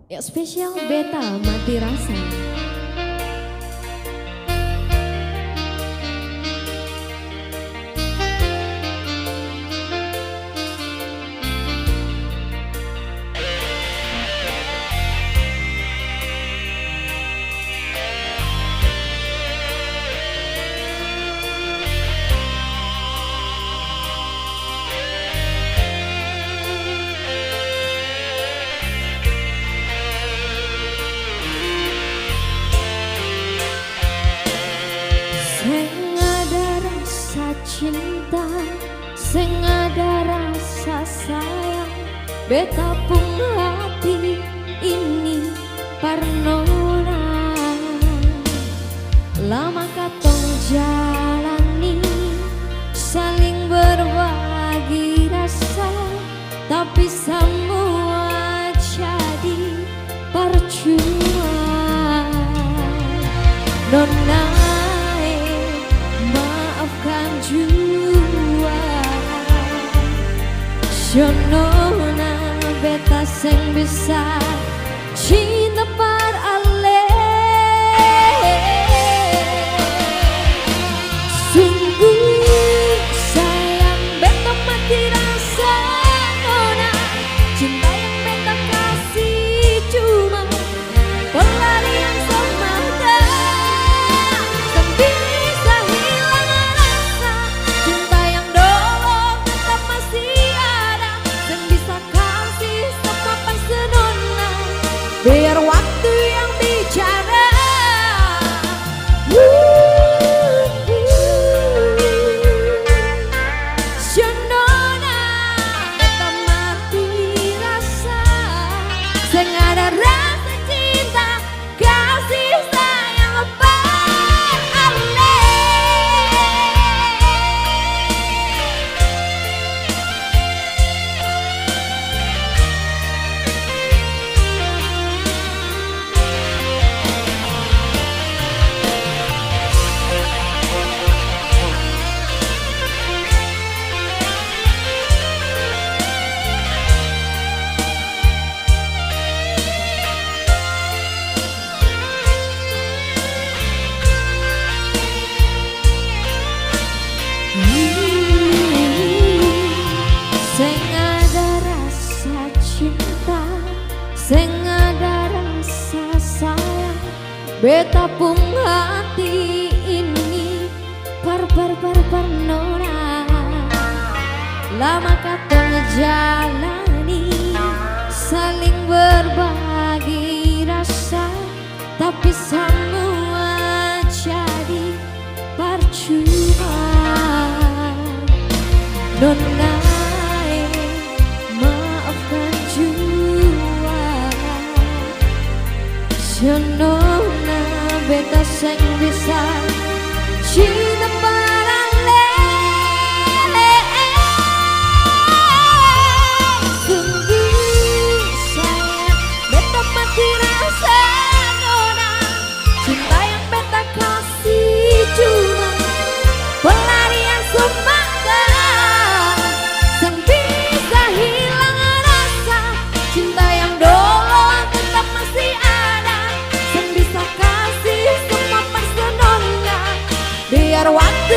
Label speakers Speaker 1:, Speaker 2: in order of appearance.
Speaker 1: Ya spesial beta mati rasa. Sing ada rasa cinta, sing ada rasa sayang, beta pun hati ini parnona. Lama katong jalani, saling berbagi rasa, tapi semua jadi percuma. Nona jua Shonona beta sing bisa cinta par ale. Sungguh sayang beta mati rasa nona, cinta yang beta kasih cuma pelarian semata. Biar waktu yang bicara. Shonona beta mati rasa, sing ada rasa cinta kasih sayang par ale. Sing ada rasa cinta, sing ada rasa sayang, beta pun hati ini parnona. Lama katong jalani, saling berbagi rasa, tapi semua jadi percuma. Nona maafkan jua Shonona beta sing bisa cinta par ale. Sungguh sayang beta mati rasa nona, cinta yang beta kasih cuma pelarian semata. Biar waktu